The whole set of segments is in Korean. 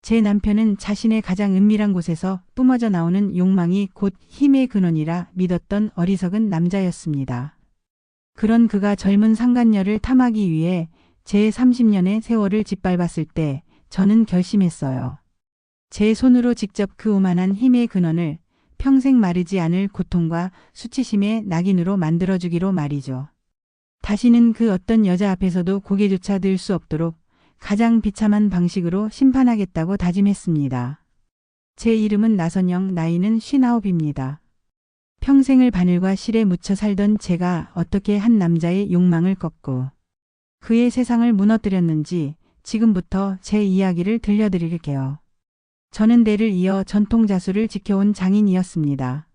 제 남편은 자신의 가장 은밀한 곳에서 뿜어져 나오는 욕망이 곧 힘의 근원이라 믿었던 어리석은 남자였습니다. 그런 그가 젊은 상간녀를 탐하기 위해 제 30년의 세월을 짓밟았을 때 저는 결심했어요. 제 손으로 직접 그 오만한 힘의 근원을 평생 마르지 않을 고통과 수치심의 낙인으로 만들어주기로 말이죠. 다시는 그 어떤 여자 앞에서도 고개조차 들 수 없도록 가장 비참한 방식으로 심판하겠다고 다짐했습니다. 제 이름은 나선영, 나이는 59입니다. 평생을 바늘과 실에 묻혀 살던 제가 어떻게 한 남자의 욕망을 꺾고 그의 세상을 무너뜨렸는지 지금부터 제 이야기를 들려드릴게요. 저는 대를 이어 전통 자수를 지켜온 장인이었습니다.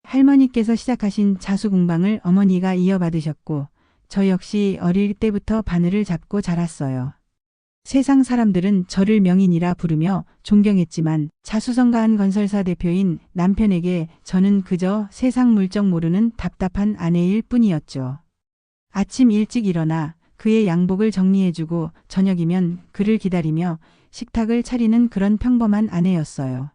할머니께서 시작하신 자수 공방을 어머니가 이어받으셨고 저 역시 어릴 때부터 바늘을 잡고 자랐어요. 세상 사람들은 저를 명인이라 부르며 존경했지만 자수성가한 건설사 대표인 남편에게 저는 그저 세상 물정 모르는 답답한 아내일 뿐이었죠. 아침 일찍 일어나 그의 양복을 정리해주고 저녁이면 그를 기다리며 식탁을 차리는 그런 평범한 아내였어요.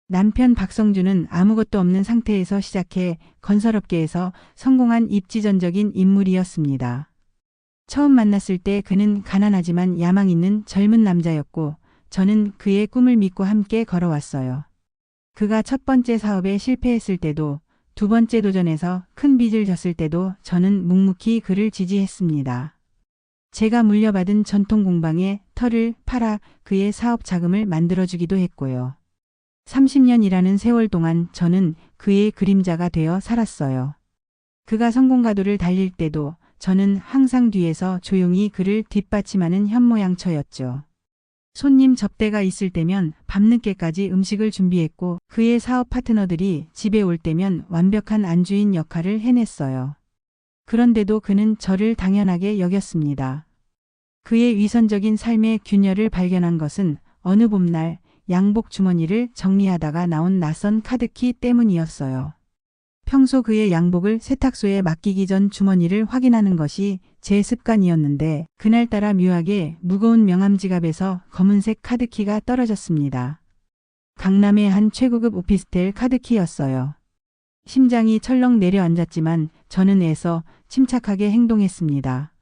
남편 박성주는 아무것도 없는 상태에서 시작해 건설업계에서 성공한 입지전적인 인물이었습니다. 처음 만났을 때 그는 가난하지만 야망 있는 젊은 남자였고 저는 그의 꿈을 믿고 함께 걸어왔어요. 그가 첫 번째 사업에 실패했을 때도 두 번째 도전에서 큰 빚을 졌을 때도 저는 묵묵히 그를 지지했습니다. 제가 물려받은 전통 공방에 털을 팔아 그의 사업 자금을 만들어주기도 했고요. 30년이라는 세월 동안 저는 그의 그림자가 되어 살았어요. 그가 성공가도를 달릴 때도 저는 항상 뒤에서 조용히 그를 뒷받침하는 현모양처였죠. 손님 접대가 있을 때면 밤늦게까지 음식을 준비했고 그의 사업 파트너들이 집에 올 때면 완벽한 안주인 역할을 해냈어요. 그런데도 그는 저를 당연하게 여겼습니다. 그의 위선적인 삶의 균열을 발견한 것은 어느 봄날 양복 주머니를 정리하다가 나온 낯선 카드키 때문이었어요. 평소 그의 양복을 세탁소에 맡기기 전 주머니를 확인하는 것이 제 습관이었는데 그날따라 묘하게 무거운 명함 지갑에서 검은색 카드키가 떨어졌습니다. 강남의 한 최고급 오피스텔 카드키였어요. 심장이 철렁 내려앉았지만 저는 애써 침착하게 행동했습니다.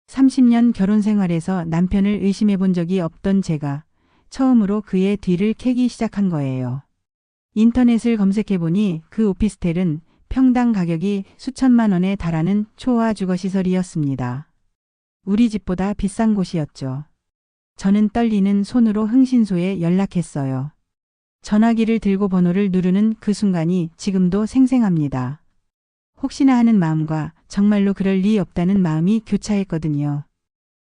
30년 결혼 생활에서 남편을 의심해 본 적이 없던 제가 처음으로 그의 뒤를 캐기 시작한 거예요. 인터넷을 검색해보니 그 오피스텔은 평당 가격이 수천만 원에 달하는 초호화 주거시설이었습니다. 우리 집보다 비싼 곳이었죠. 저는 떨리는 손으로 흥신소에 연락했어요. 전화기를 들고 번호를 누르는 그 순간이 지금도 생생합니다. 혹시나 하는 마음과 정말로 그럴 리 없다는 마음이 교차했거든요.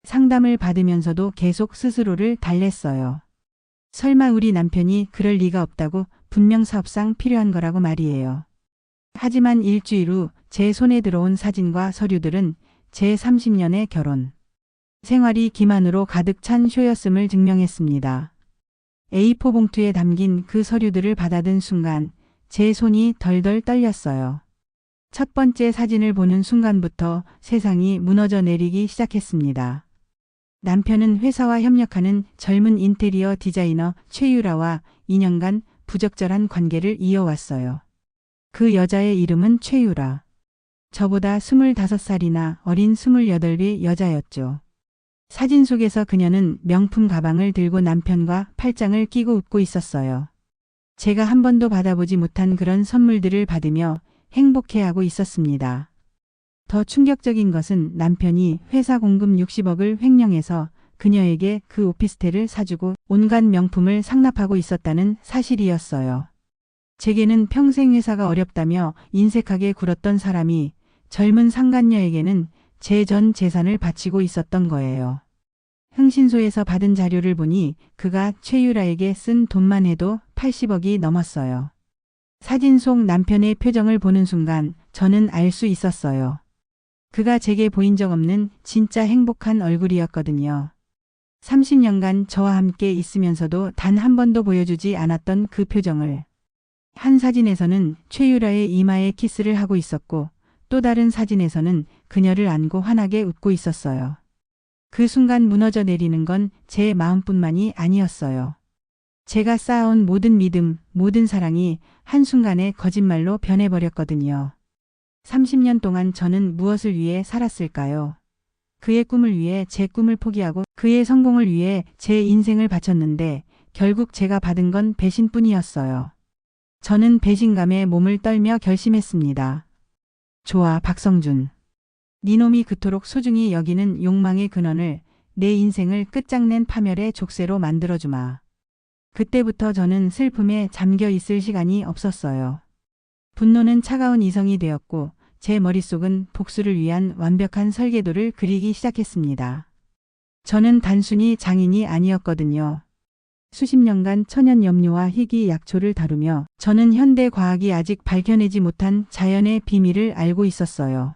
상담을 받으면서도 계속 스스로를 달랬어요. 설마 우리 남편이 그럴 리가 없다고 분명 사업상 필요한 거라고 말이에요. 하지만 일주일 후 제 손에 들어온 사진과 서류들은 제 30년의 결혼 생활이 기만으로 가득 찬 쇼였음을 증명했습니다. A4 봉투에 담긴 그 서류들을 받아든 순간 제 손이 덜덜 떨렸어요. 첫 번째 사진을 보는 순간부터 세상이 무너져 내리기 시작했습니다. 남편은 회사와 협력하는 젊은 인테리어 디자이너 최유라와 2년간 부적절한 관계를 이어왔어요. 그 여자의 이름은 최유라. 저보다 25살이나 어린 28의 여자였죠. 사진 속에서 그녀는 명품 가방을 들고 남편과 팔짱을 끼고 웃고 있었어요. 제가 한 번도 받아보지 못한 그런 선물들을 받으며 행복해하고 있었습니다. 더 충격적인 것은 남편이 회사 공금 60억을 횡령해서 그녀에게 그 오피스텔을 사주고 온갖 명품을 상납하고 있었다는 사실이었어요. 제게는 평생 회사가 어렵다며 인색하게 굴었던 사람이 젊은 상간녀에게는 제 전 재산을 바치고 있었던 거예요. 흥신소에서 받은 자료를 보니 그가 최유라에게 쓴 돈만 해도 80억이 넘었어요. 사진 속 남편의 표정을 보는 순간 저는 알 수 있었어요. 그가 제게 보인 적 없는 진짜 행복한 얼굴이었거든요. 30년간 저와 함께 있으면서도 단 한 번도 보여주지 않았던 그 표정을. 한 사진에서는 최유라의 이마에 키스를 하고 있었고 또 다른 사진에서는 그녀를 안고 환하게 웃고 있었어요. 그 순간 무너져 내리는 건 제 마음뿐만이 아니었어요. 제가 쌓아온 모든 믿음, 모든 사랑이 한순간에 거짓말로 변해버렸거든요. 30년 동안 저는 무엇을 위해 살았을까요? 그의 꿈을 위해 제 꿈을 포기하고 그의 성공을 위해 제 인생을 바쳤는데 결국 제가 받은 건 배신뿐이었어요. 저는 배신감에 몸을 떨며 결심했습니다. 좋아, 박성준. 니놈이 그토록 소중히 여기는 욕망의 근원을 내 인생을 끝장낸 파멸의 족쇄로 만들어주마. 그때부터 저는 슬픔에 잠겨 있을 시간이 없었어요. 분노는 차가운 이성이 되었고 제 머릿속은 복수를 위한 완벽한 설계도를 그리기 시작했습니다. 저는 단순히 장인이 아니었거든요. 수십 년간 천연염료와 희귀 약초를 다루며 저는 현대 과학이 아직 밝혀내지 못한 자연의 비밀을 알고 있었어요.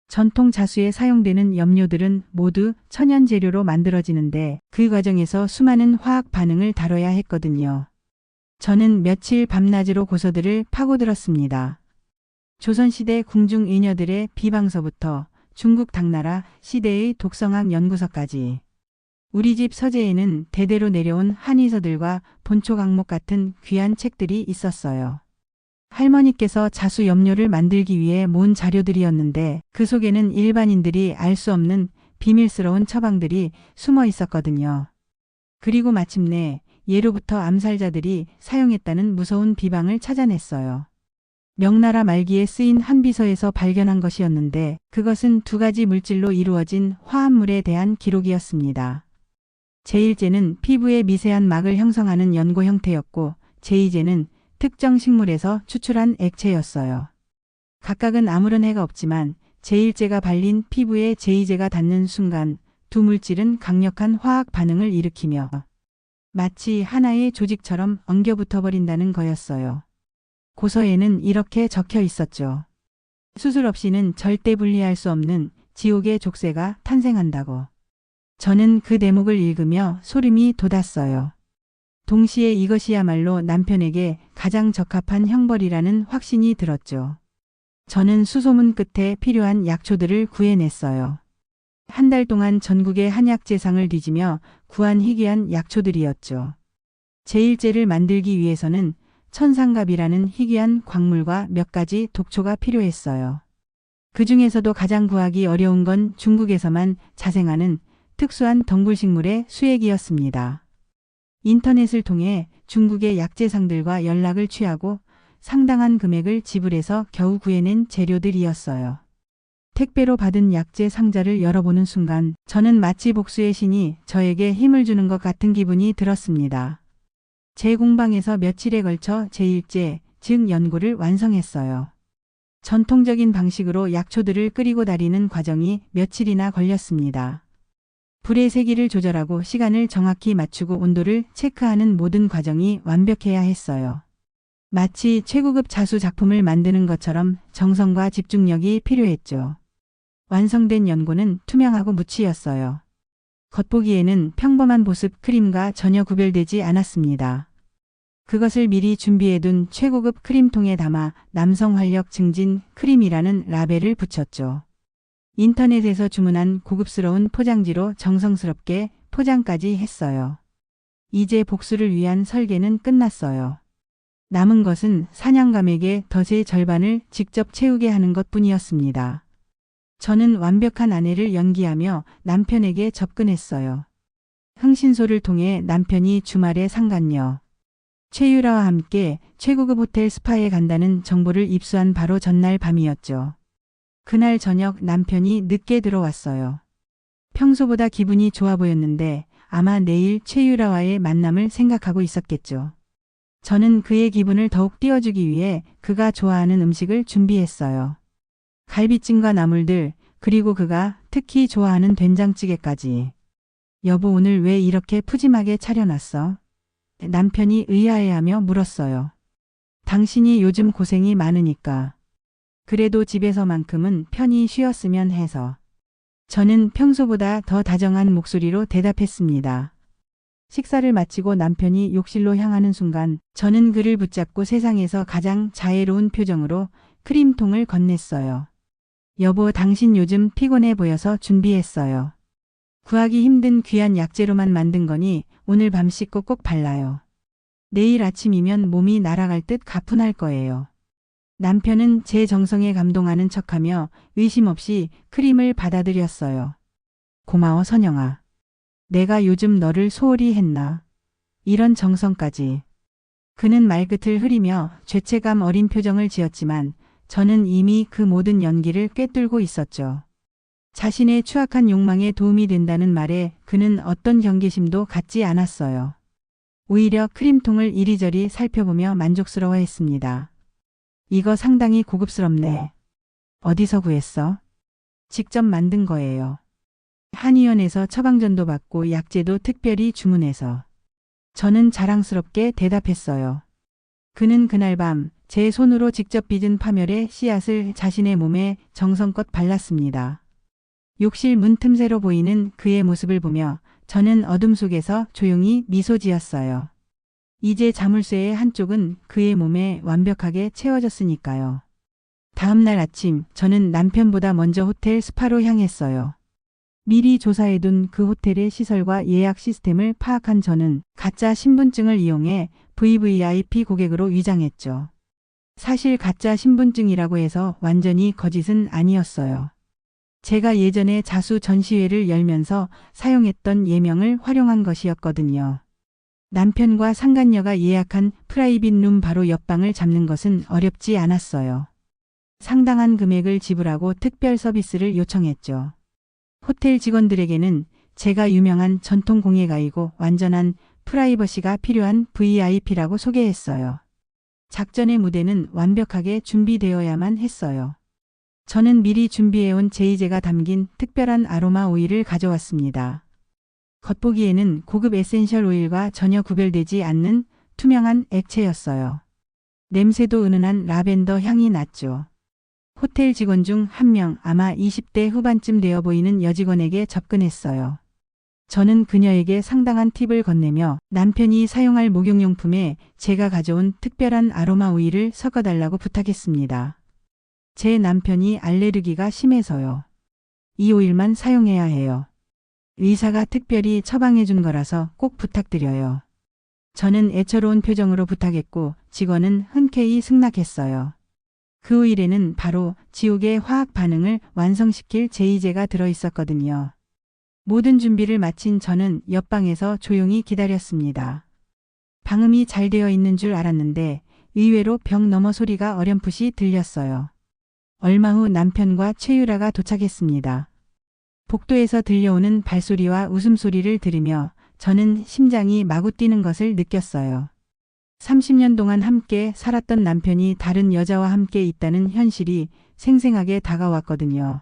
전통 자수에 사용되는 염료들은 모두 천연 재료로 만들어지는데 그 과정에서 수많은 화학 반응을 다뤄야 했거든요. 저는 며칠 밤낮으로 고서들을 파고들었습니다. 조선시대 궁중 의녀들의 비방서부터 중국 당나라 시대의 독성학 연구서까지 우리 집 서재에는 대대로 내려온 한의서들과 본초 강목 같은 귀한 책들이 있었어요. 할머니께서 자수 염료를 만들기 위해 모은 자료들이었는데 그 속에는 일반인들이 알 수 없는 비밀스러운 처방들이 숨어 있었거든요. 그리고 마침내 예로부터 암살자들이 사용했다는 무서운 비방을 찾아냈어요. 명나라 말기에 쓰인 한 비서에서 발견한 것이었는데 그것은 두 가지 물질로 이루어진 화합물에 대한 기록이었습니다. 제1제는 피부에 미세한 막을 형성하는 연고 형태였고 제2제는 특정 식물에서 추출한 액체였어요. 각각은 아무런 해가 없지만 제1제가 발린 피부에 제2제가 닿는 순간 두 물질은 강력한 화학 반응을 일으키며 마치 하나의 조직처럼 엉겨붙어 버린다는 거였어요. 고서에는 이렇게 적혀 있었죠. 수술 없이는 절대 분리할 수 없는 지옥의 족쇄가 탄생한다고. 저는 그 대목을 읽으며 소름이 돋았어요. 동시에 이것이야말로 남편에게 가장 적합한 형벌이라는 확신이 들었죠. 저는 수소문 끝에 필요한 약초들을 구해냈어요. 한 달 동안 전국의 한약재상을 뒤지며 구한 희귀한 약초들이었죠. 제1제를 만들기 위해서는 천상갑이라는 희귀한 광물과 몇 가지 독초가 필요했어요. 그 중에서도 가장 구하기 어려운 건 중국에서만 자생하는 특수한 덩굴식물의 수액이었습니다. 인터넷을 통해 중국의 약재상들과 연락을 취하고 상당한 금액을 지불해서 겨우 구해낸 재료들이었어요. 택배로 받은 약재 상자를 열어보는 순간 저는 마치 복수의 신이 저에게 힘을 주는 것 같은 기분이 들었습니다. 제 공방에서 며칠에 걸쳐 제1제, 즉 연고를 완성했어요. 전통적인 방식으로 약초들을 끓이고 달이는 과정이 며칠이나 걸렸습니다. 불의 세기를 조절하고 시간을 정확히 맞추고 온도를 체크하는 모든 과정이 완벽해야 했어요. 마치 최고급 자수 작품을 만드는 것처럼 정성과 집중력이 필요했죠. 완성된 연고는 투명하고 무치였어요. 겉보기에는 평범한 보습 크림과 전혀 구별되지 않았습니다. 그것을 미리 준비해둔 최고급 크림통에 담아 남성 활력 증진 크림이라는 라벨을 붙였죠. 인터넷에서 주문한 고급스러운 포장지로 정성스럽게 포장까지 했어요. 이제 복수를 위한 설계는 끝났어요. 남은 것은 사냥감에게 덫의 절반을 직접 채우게 하는 것뿐이었습니다. 저는 완벽한 아내를 연기하며 남편에게 접근했어요. 흥신소를 통해 남편이 주말에 상간녀 최유라와 함께 최고급 호텔 스파에 간다는 정보를 입수한 바로 전날 밤이었죠. 그날 저녁 남편이 늦게 들어왔어요. 평소보다 기분이 좋아 보였는데 아마 내일 최유라와의 만남을 생각하고 있었겠죠. 저는 그의 기분을 더욱 띄워주기 위해 그가 좋아하는 음식을 준비했어요. 갈비찜과 나물들, 그리고 그가 특히 좋아하는 된장찌개까지. 여보, 오늘 왜 이렇게 푸짐하게 차려놨어? 남편이 의아해하며 물었어요. 당신이 요즘 고생이 많으니까. 그래도 집에서만큼은 편히 쉬었으면 해서. 저는 평소보다 더 다정한 목소리로 대답했습니다. 식사를 마치고 남편이 욕실로 향하는 순간 저는 그를 붙잡고 세상에서 가장 자애로운 표정으로 크림통을 건넸어요. 여보, 당신 요즘 피곤해 보여서 준비했어요. 구하기 힘든 귀한 약재로만 만든 거니 오늘 밤 씻고 꼭 발라요. 내일 아침이면 몸이 날아갈 듯 가뿐할 거예요. 남편은 제 정성에 감동하는 척하며 의심 없이 크림을 받아들였어요. 고마워 선영아. 내가 요즘 너를 소홀히 했나. 이런 정성까지. 그는 말끝을 흐리며 죄책감 어린 표정을 지었지만 저는 이미 그 모든 연기를 꿰뚫고 있었죠. 자신의 추악한 욕망에 도움이 된다는 말에 그는 어떤 경계심도 갖지 않았어요. 오히려 크림통을 이리저리 살펴보며 만족스러워했습니다. 이거 상당히 고급스럽네. 어디서 구했어? 직접 만든 거예요. 한의원에서 처방전도 받고 약재도 특별히 주문해서. 저는 자랑스럽게 대답했어요. 그는 그날 밤 제 손으로 직접 빚은 파멸의 씨앗을 자신의 몸에 정성껏 발랐습니다. 욕실 문 틈새로 보이는 그의 모습을 보며 저는 어둠 속에서 조용히 미소 지었어요. 이제 자물쇠의 한쪽은 그의 몸에 완벽하게 채워졌으니까요. 다음 날 아침 저는 남편보다 먼저 호텔 스파로 향했어요. 미리 조사해둔 그 호텔의 시설과 예약 시스템을 파악한 저는 가짜 신분증을 이용해 VVIP 고객으로 위장했죠. 사실 가짜 신분증이라고 해서 완전히 거짓은 아니었어요. 제가 예전에 자수 전시회를 열면서 사용했던 예명을 활용한 것이었거든요. 남편과 상간녀가 예약한 프라이빗 룸 바로 옆방을 잡는 것은 어렵지 않았어요. 상당한 금액을 지불하고 특별 서비스를 요청했죠. 호텔 직원들에게는 제가 유명한 전통 공예가이고 완전한 프라이버시가 필요한 VIP라고 소개했어요. 작전의 무대는 완벽하게 준비되어야만 했어요. 저는 미리 준비해온 제이제가 담긴 특별한 아로마 오일을 가져왔습니다. 겉보기에는 고급 에센셜 오일과 전혀 구별되지 않는 투명한 액체였어요. 냄새도 은은한 라벤더 향이 났죠. 호텔 직원 중 한 명, 아마 20대 후반쯤 되어 보이는 여직원에게 접근했어요. 저는 그녀에게 상당한 팁을 건네며 남편이 사용할 목욕용품에 제가 가져온 특별한 아로마 오일을 섞어달라고 부탁했습니다. 제 남편이 알레르기가 심해서요. 이 오일만 사용해야 해요. 의사가 특별히 처방해 준 거라서 꼭 부탁드려요. 저는 애처로운 표정으로 부탁했고 직원은 흔쾌히 승낙했어요. 그 오일에는 바로 지옥의 화학 반응을 완성시킬 제이제가 들어있었거든요. 모든 준비를 마친 저는 옆방에서 조용히 기다렸습니다. 방음이 잘 되어 있는 줄 알았는데 의외로 벽 너머 소리가 어렴풋이 들렸어요. 얼마 후 남편과 최유라가 도착했습니다. 복도에서 들려오는 발소리와 웃음소리를 들으며 저는 심장이 마구 뛰는 것을 느꼈어요. 30년 동안 함께 살았던 남편이 다른 여자와 함께 있다는 현실이 생생하게 다가왔거든요.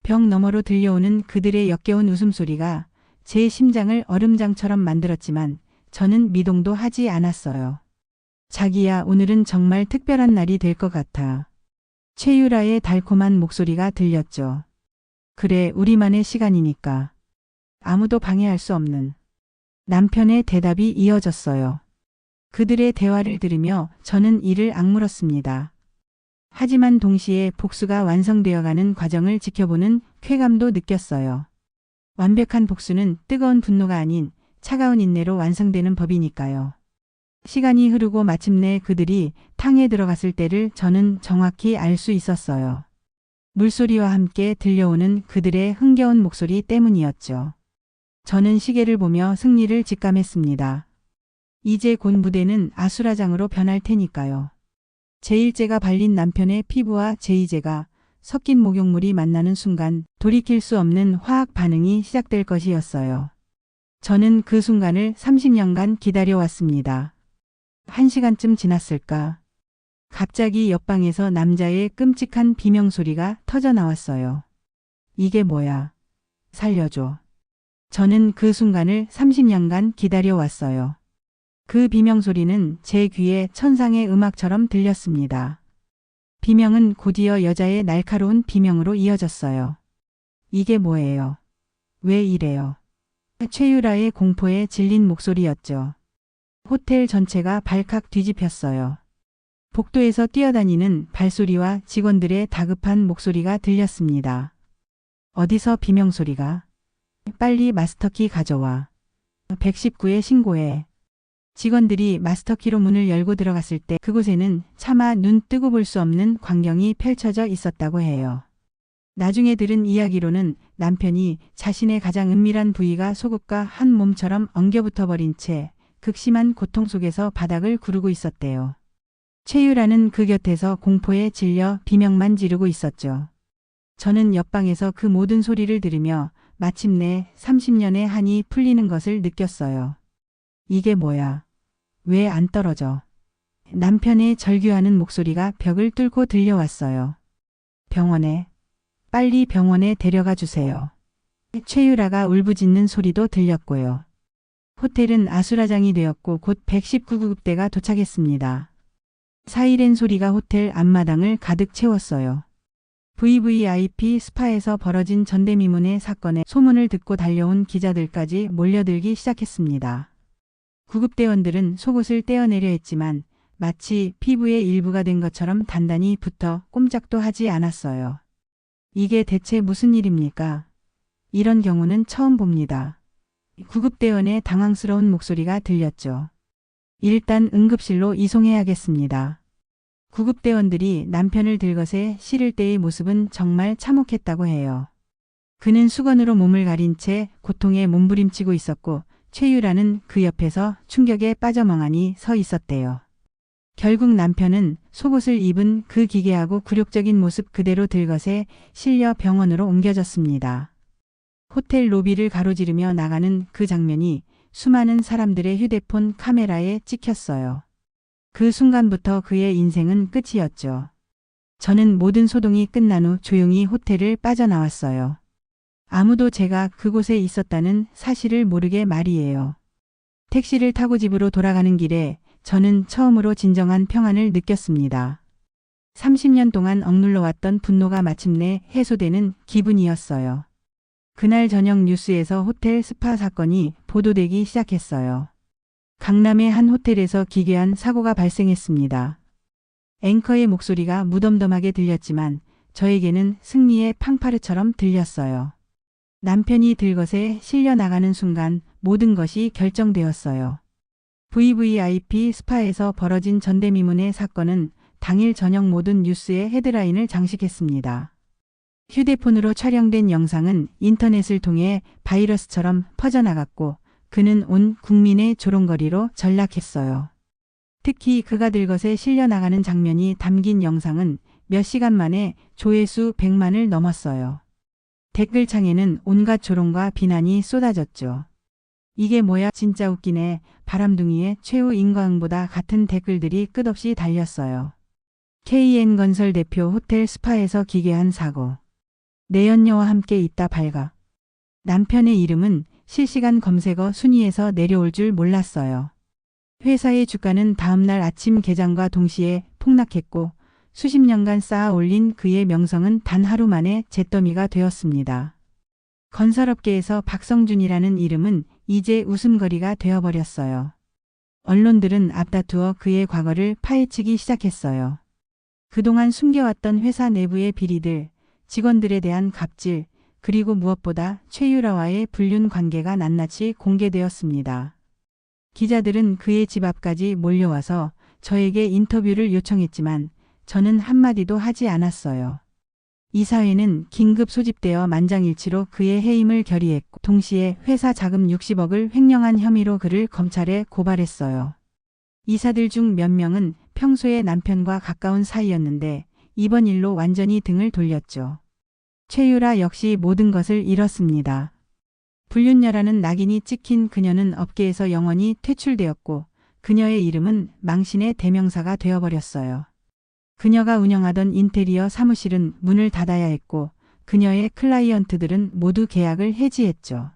벽 너머로 들려오는 그들의 역겨운 웃음소리가 제 심장을 얼음장처럼 만들었지만 저는 미동도 하지 않았어요. 자기야, 오늘은 정말 특별한 날이 될 것 같아. 최유라의 달콤한 목소리가 들렸죠. 그래, 우리만의 시간이니까. 아무도 방해할 수 없는. 남편의 대답이 이어졌어요. 그들의 대화를 들으며 저는 이를 악물었습니다. 하지만 동시에 복수가 완성되어가는 과정을 지켜보는 쾌감도 느꼈어요. 완벽한 복수는 뜨거운 분노가 아닌 차가운 인내로 완성되는 법이니까요. 시간이 흐르고 마침내 그들이 탕에 들어갔을 때를 저는 정확히 알 수 있었어요. 물소리와 함께 들려오는 그들의 흥겨운 목소리 때문이었죠. 저는 시계를 보며 승리를 직감했습니다. 이제 곧 무대는 아수라장으로 변할 테니까요. 제1제가 발린 남편의 피부와 제2제가 섞인 목욕물이 만나는 순간 돌이킬 수 없는 화학 반응이 시작될 것이었어요. 저는 그 순간을 30년간 기다려왔습니다. 1시간쯤 지났을까? 갑자기 옆방에서 남자의 끔찍한 비명소리가 터져 나왔어요. 이게 뭐야? 살려줘. 저는 그 순간을 30년간 기다려왔어요. 그 비명소리는 제 귀에 천상의 음악처럼 들렸습니다. 비명은 곧이어 여자의 날카로운 비명으로 이어졌어요. 이게 뭐예요? 왜 이래요? 최유라의 공포에 질린 목소리였죠. 호텔 전체가 발칵 뒤집혔어요. 복도에서 뛰어다니는 발소리와 직원들의 다급한 목소리가 들렸습니다. 어디서 비명소리가? 빨리 마스터키 가져와. 119에 신고해. 직원들이 마스터키로 문을 열고 들어갔을 때 그곳에는 차마 눈 뜨고 볼 수 없는 광경이 펼쳐져 있었다고 해요. 나중에 들은 이야기로는 남편이 자신의 가장 은밀한 부위가 속옷과 한 몸처럼 엉겨붙어 버린 채 극심한 고통 속에서 바닥을 구르고 있었대요. 최유라는 그 곁에서 공포에 질려 비명만 지르고 있었죠. 저는 옆방에서 그 모든 소리를 들으며 마침내 30년의 한이 풀리는 것을 느꼈어요. 이게 뭐야? 왜 안 떨어져? 남편의 절규하는 목소리가 벽을 뚫고 들려왔어요. 병원에, 빨리 병원에 데려가 주세요. 최유라가 울부짖는 소리도 들렸고요. 호텔은 아수라장이 되었고 곧 119구급대가 도착했습니다. 사이렌 소리가 호텔 앞마당을 가득 채웠어요. VVIP 스파에서 벌어진 전대미문의 사건의 소문을 듣고 달려온 기자들까지 몰려들기 시작했습니다. 구급대원들은 속옷을 떼어내려 했지만 마치 피부의 일부가 된 것처럼 단단히 붙어 꼼짝도 하지 않았어요. 이게 대체 무슨 일입니까? 이런 경우는 처음 봅니다. 구급대원의 당황스러운 목소리가 들렸죠. 일단 응급실로 이송해야겠습니다. 구급대원들이 남편을 들것에 실을 때의 모습은 정말 참혹했다고 해요. 그는 수건으로 몸을 가린 채 고통에 몸부림치고 있었고 최유라는 그 옆에서 충격에 빠져 멍하니 서 있었대요. 결국 남편은 속옷을 입은 그 기괴하고 굴욕적인 모습 그대로 들것에 실려 병원으로 옮겨졌습니다. 호텔 로비를 가로지르며 나가는 그 장면이 수많은 사람들의 휴대폰 카메라에 찍혔어요. 그 순간부터 그의 인생은 끝이었죠. 저는 모든 소동이 끝난 후 조용히 호텔을 빠져나왔어요. 아무도 제가 그곳에 있었다는 사실을 모르게 말이에요. 택시를 타고 집으로 돌아가는 길에 저는 처음으로 진정한 평안을 느꼈습니다. 30년 동안 억눌러 왔던 분노가 마침내 해소되는 기분이었어요. 그날 저녁 뉴스에서 호텔 스파 사건이 보도되기 시작했어요. 강남의 한 호텔에서 기괴한 사고가 발생했습니다. 앵커의 목소리가 무덤덤하게 들렸지만 저에게는 승리의 팡파르처럼 들렸어요. 남편이 들것에 실려 나가는 순간 모든 것이 결정되었어요. VVIP 스파에서 벌어진 전대미문의 사건은 당일 저녁 모든 뉴스의 헤드라인을 장식했습니다. 휴대폰으로 촬영된 영상은 인터넷을 통해 바이러스처럼 퍼져나갔고 그는 온 국민의 조롱거리로 전락했어요. 특히 그가 들것에 실려 나가는 장면이 담긴 영상은 몇 시간 만에 조회수 100만을 넘었어요. 댓글창에는 온갖 조롱과 비난이 쏟아졌죠. 이게 뭐야 진짜 웃기네. 바람둥이의 최후 인과응보다 같은 댓글들이 끝없이 달렸어요. KN건설 대표 호텔 스파에서 기괴한 사고. 내연녀와 함께 있다 발각. 남편의 이름은 실시간 검색어 순위에서 내려올 줄 몰랐어요. 회사의 주가는 다음날 아침 개장과 동시에 폭락했고 수십 년간 쌓아 올린 그의 명성은 단 하루 만에 잿더미가 되었습니다. 건설업계에서 박성준이라는 이름은 이제 웃음거리가 되어버렸어요. 언론들은 앞다투어 그의 과거를 파헤치기 시작했어요. 그동안 숨겨왔던 회사 내부의 비리들, 직원들에 대한 갑질, 그리고 무엇보다 최유라와의 불륜 관계가 낱낱이 공개되었습니다. 기자들은 그의 집 앞까지 몰려와서 저에게 인터뷰를 요청했지만 저는 한마디도 하지 않았어요. 이사회는 긴급 소집되어 만장일치로 그의 해임을 결의했고 동시에 회사 자금 60억을 횡령한 혐의로 그를 검찰에 고발했어요. 이사들 중 몇 명은 평소에 남편과 가까운 사이였는데 이번 일로 완전히 등을 돌렸죠. 최유라 역시 모든 것을 잃었습니다. 불륜녀라는 낙인이 찍힌 그녀는 업계에서 영원히 퇴출되었고 그녀의 이름은 망신의 대명사가 되어버렸어요. 그녀가 운영하던 인테리어 사무실은 문을 닫아야 했고 그녀의 클라이언트들은 모두 계약을 해지했죠.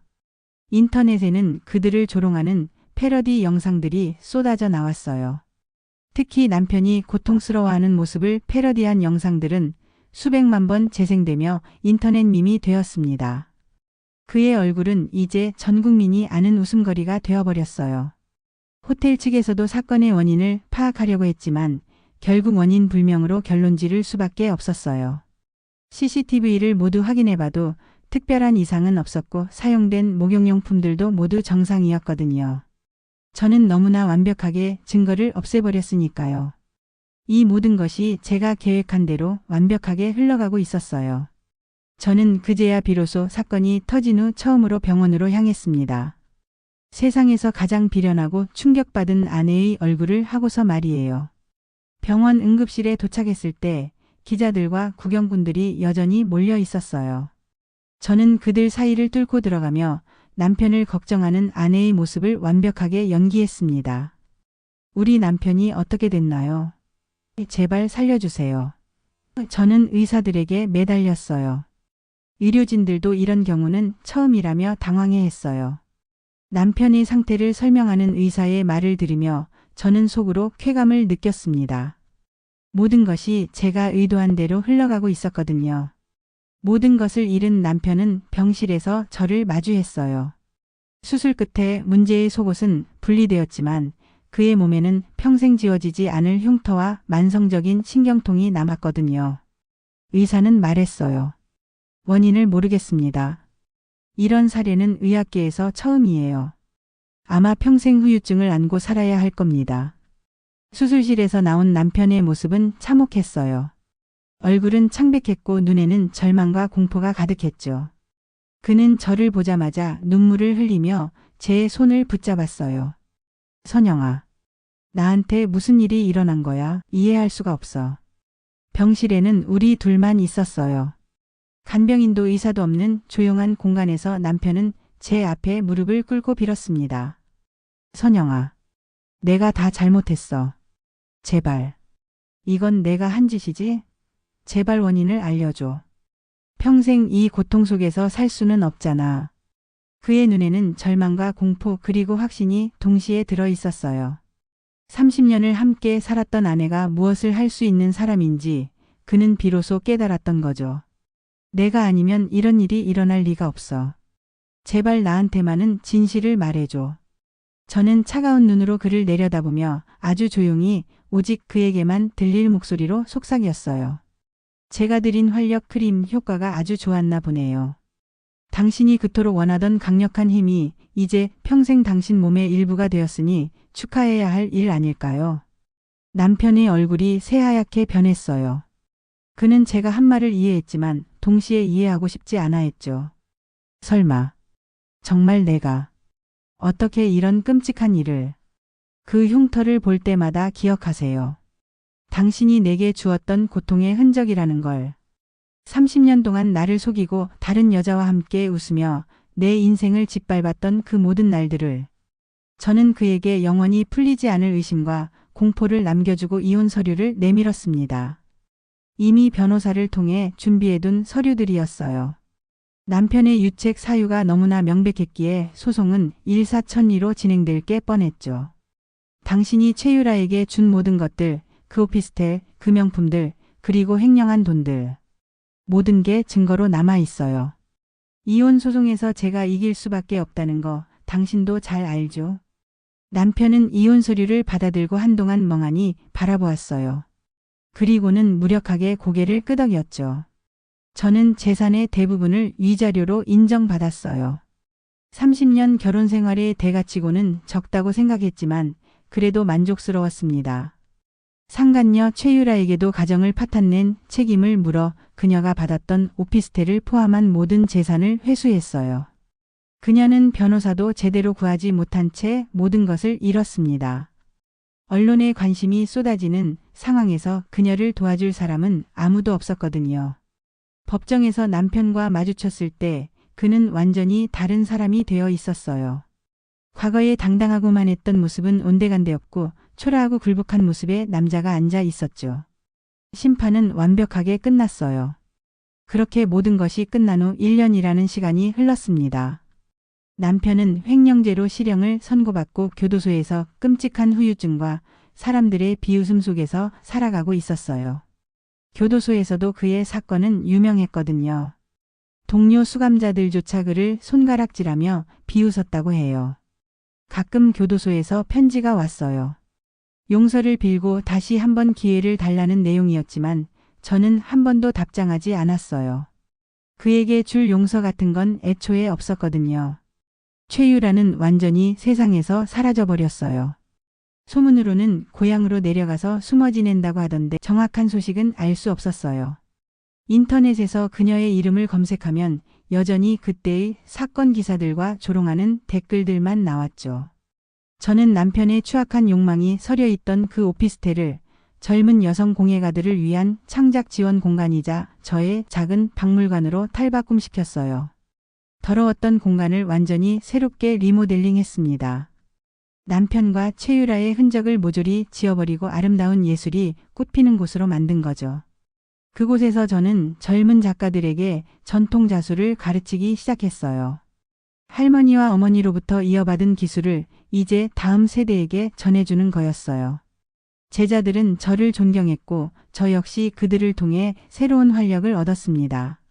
인터넷에는 그들을 조롱하는 패러디 영상들이 쏟아져 나왔어요. 특히 남편이 고통스러워하는 모습을 패러디한 영상들은 수백만 번 재생되며 인터넷 밈이 되었습니다. 그의 얼굴은 이제 전 국민이 아는 웃음거리가 되어버렸어요. 호텔 측에서도 사건의 원인을 파악하려고 했지만 결국 원인 불명으로 결론 지를 수밖에 없었어요. CCTV를 모두 확인해봐도 특별한 이상은 없었고 사용된 목욕용품들도 모두 정상이었거든요. 저는 너무나 완벽하게 증거를 없애버렸으니까요. 이 모든 것이 제가 계획한 대로 완벽하게 흘러가고 있었어요. 저는 그제야 비로소 사건이 터진 후 처음으로 병원으로 향했습니다. 세상에서 가장 비련하고 충격받은 아내의 얼굴을 하고서 말이에요. 병원 응급실에 도착했을 때 기자들과 구경꾼들이 여전히 몰려 있었어요. 저는 그들 사이를 뚫고 들어가며 남편을 걱정하는 아내의 모습을 완벽하게 연기했습니다. 우리 남편이 어떻게 됐나요? 제발 살려주세요. 저는 의사들에게 매달렸어요. 의료진들도 이런 경우는 처음이라며 당황해했어요. 남편의 상태를 설명하는 의사의 말을 들으며 저는 속으로 쾌감을 느꼈습니다. 모든 것이 제가 의도한 대로 흘러가고 있었거든요. 모든 것을 잃은 남편은 병실에서 저를 마주했어요. 수술 끝에 문제의 속옷은 분리되었지만 그의 몸에는 평생 지워지지 않을 흉터와 만성적인 신경통이 남았거든요. 의사는 말했어요. 원인을 모르겠습니다. 이런 사례는 의학계에서 처음이에요. 아마 평생 후유증을 안고 살아야 할 겁니다. 수술실에서 나온 남편의 모습은 참혹했어요. 얼굴은 창백했고 눈에는 절망과 공포가 가득했죠. 그는 저를 보자마자 눈물을 흘리며 제 손을 붙잡았어요. 선영아, 나한테 무슨 일이 일어난 거야? 이해할 수가 없어. 병실에는 우리 둘만 있었어요. 간병인도 의사도 없는 조용한 공간에서 남편은 제 앞에 무릎을 꿇고 빌었습니다. 선영아, 내가 다 잘못했어. 제발. 이건 내가 한 짓이지? 제발 원인을 알려줘. 평생 이 고통 속에서 살 수는 없잖아. 그의 눈에는 절망과 공포 그리고 확신이 동시에 들어 있었어요. 30년을 함께 살았던 아내가 무엇을 할 수 있는 사람인지 그는 비로소 깨달았던 거죠. 내가 아니면 이런 일이 일어날 리가 없어. 제발 나한테만은 진실을 말해줘. 저는 차가운 눈으로 그를 내려다보며 아주 조용히 오직 그에게만 들릴 목소리로 속삭였어요. 제가 드린 활력 크림 효과가 아주 좋았나 보네요. 당신이 그토록 원하던 강력한 힘이 이제 평생 당신 몸의 일부가 되었으니 축하해야 할 일 아닐까요? 남편의 얼굴이 새하얗게 변했어요. 그는 제가 한 말을 이해했지만 동시에 이해하고 싶지 않아 했죠. 설마, 정말 내가 어떻게 이런 끔찍한 일을. 그 흉터를 볼 때마다 기억하세요. 당신이 내게 주었던 고통의 흔적이라는 걸. 30년 동안 나를 속이고 다른 여자와 함께 웃으며 내 인생을 짓밟았던 그 모든 날들을. 저는 그에게 영원히 풀리지 않을 의심과 공포를 남겨주고 이혼 서류를 내밀었습니다. 이미 변호사를 통해 준비해둔 서류들이었어요. 남편의 유책 사유가 너무나 명백했기에 소송은 일사천리로 진행될 게 뻔했죠. 당신이 최유라에게 준 모든 것들, 그 오피스텔, 그 명품들, 그리고 횡령한 돈들. 모든 게 증거로 남아 있어요. 이혼 소송에서 제가 이길 수밖에 없다는 거 당신도 잘 알죠? 남편은 이혼 서류를 받아들고 한동안 멍하니 바라보았어요. 그리고는 무력하게 고개를 끄덕였죠. 저는 재산의 대부분을 위자료로 인정받았어요. 30년 결혼 생활의 대가치고는 적다고 생각했지만 그래도 만족스러웠습니다. 상간녀 최유라에게도 가정을 파탄낸 책임을 물어 그녀가 받았던 오피스텔을 포함한 모든 재산을 회수했어요. 그녀는 변호사도 제대로 구하지 못한 채 모든 것을 잃었습니다. 언론의 관심이 쏟아지는 상황에서 그녀를 도와줄 사람은 아무도 없었거든요. 법정에서 남편과 마주쳤을 때 그는 완전히 다른 사람이 되어 있었어요. 과거에 당당하고만 했던 모습은 온데간데없고 초라하고 굴복한 모습의 남자가 앉아 있었죠. 심판은 완벽하게 끝났어요. 그렇게 모든 것이 끝난 후 1년이라는 시간이 흘렀습니다. 남편은 횡령죄로 실형을 선고받고 교도소에서 끔찍한 후유증과 사람들의 비웃음 속에서 살아가고 있었어요. 교도소에서도 그의 사건은 유명했거든요. 동료 수감자들조차 그를 손가락질하며 비웃었다고 해요. 가끔 교도소에서 편지가 왔어요. 용서를 빌고 다시 한번 기회를 달라는 내용이었지만 저는 한 번도 답장하지 않았어요. 그에게 줄 용서 같은 건 애초에 없었거든요. 최유라는 완전히 세상에서 사라져버렸어요. 소문으로는 고향으로 내려가서 숨어 지낸다고 하던데 정확한 소식은 알 수 없었어요. 인터넷에서 그녀의 이름을 검색하면 여전히 그때의 사건 기사들과 조롱하는 댓글들만 나왔죠. 저는 남편의 추악한 욕망이 서려 있던 그 오피스텔을 젊은 여성 공예가들을 위한 창작 지원 공간이자 저의 작은 박물관으로 탈바꿈시켰어요. 더러웠던 공간을 완전히 새롭게 리모델링했습니다. 남편과 최유라의 흔적을 모조리 지워버리고 아름다운 예술이 꽃피는 곳으로 만든 거죠. 그곳에서 저는 젊은 작가들에게 전통 자수를 가르치기 시작했어요. 할머니와 어머니로부터 이어받은 기술을 이제 다음 세대에게 전해주는 거였어요. 제자들은 저를 존경했고 저 역시 그들을 통해 새로운 활력을 얻었습니다.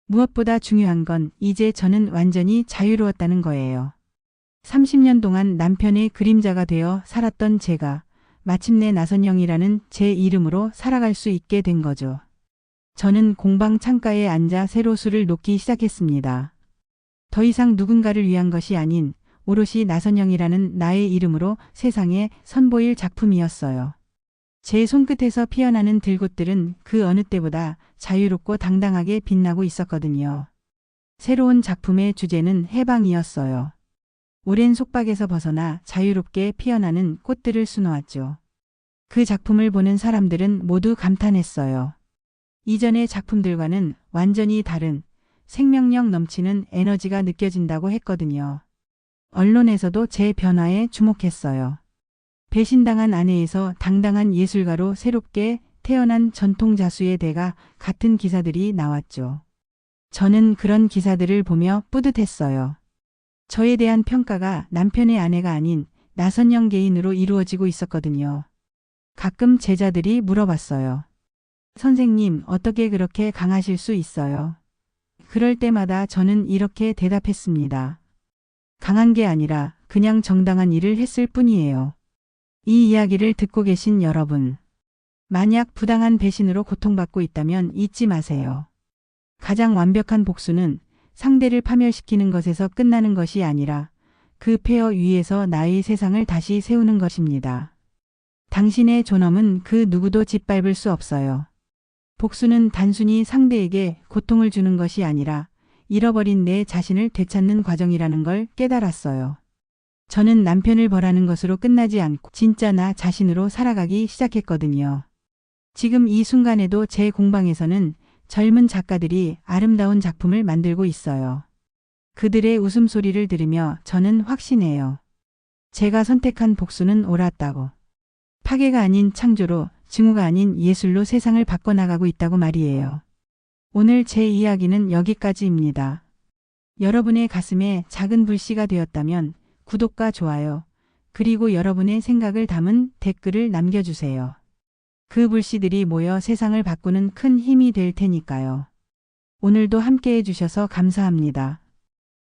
무엇보다 중요한 건 이제 저는 완전히 자유로웠다는 거예요. 30년 동안 남편의 그림자가 되어 살았던 제가 마침내 나선영이라는 제 이름으로 살아갈 수 있게 된 거죠. 저는 공방 창가에 앉아 세로수를 놓기 시작했습니다. 더 이상 누군가를 위한 것이 아닌 오롯이 나선영이라는 나의 이름으로 세상에 선보일 작품이었어요. 제 손끝에서 피어나는 들꽃들은 그 어느 때보다 자유롭고 당당하게 빛나고 있었거든요. 새로운 작품의 주제는 해방이었어요. 오랜 속박에서 벗어나 자유롭게 피어나는 꽃들을 수놓았죠. 그 작품을 보는 사람들은 모두 감탄했어요. 이전의 작품들과는 완전히 다른 생명력 넘치는 에너지가 느껴진다고 했거든요. 언론에서도 제 변화에 주목했어요. 배신당한 아내에서 당당한 예술가로 새롭게 태어난 전통자수의 대가 같은 기사들이 나왔죠. 저는 그런 기사들을 보며 뿌듯했어요. 저에 대한 평가가 남편의 아내가 아닌 나선영 개인으로 이루어지고 있었거든요. 가끔 제자들이 물어봤어요. 선생님, 어떻게 그렇게 강하실 수 있어요? 그럴 때마다 저는 이렇게 대답했습니다. 강한 게 아니라 그냥 정당한 일을 했을 뿐이에요. 이 이야기를 듣고 계신 여러분, 만약 부당한 배신으로 고통받고 있다면 잊지 마세요. 가장 완벽한 복수는 상대를 파멸시키는 것에서 끝나는 것이 아니라 그 폐허 위에서 나의 세상을 다시 세우는 것입니다. 당신의 존엄은 그 누구도 짓밟을 수 없어요. 복수는 단순히 상대에게 고통을 주는 것이 아니라 잃어버린 내 자신을 되찾는 과정이라는 걸 깨달았어요. 저는 남편을 벌하는 것으로 끝나지 않고 진짜 나 자신으로 살아가기 시작했거든요. 지금 이 순간에도 제 공방에서는 젊은 작가들이 아름다운 작품을 만들고 있어요. 그들의 웃음소리를 들으며 저는 확신해요. 제가 선택한 복수는 옳았다고. 파괴가 아닌 창조로, 증오가 아닌 예술로 세상을 바꿔나가고 있다고 말이에요. 오늘 제 이야기는 여기까지입니다. 여러분의 가슴에 작은 불씨가 되었다면 구독과 좋아요, 그리고 여러분의 생각을 담은 댓글을 남겨주세요. 그 불씨들이 모여 세상을 바꾸는 큰 힘이 될 테니까요. 오늘도 함께해 주셔서 감사합니다.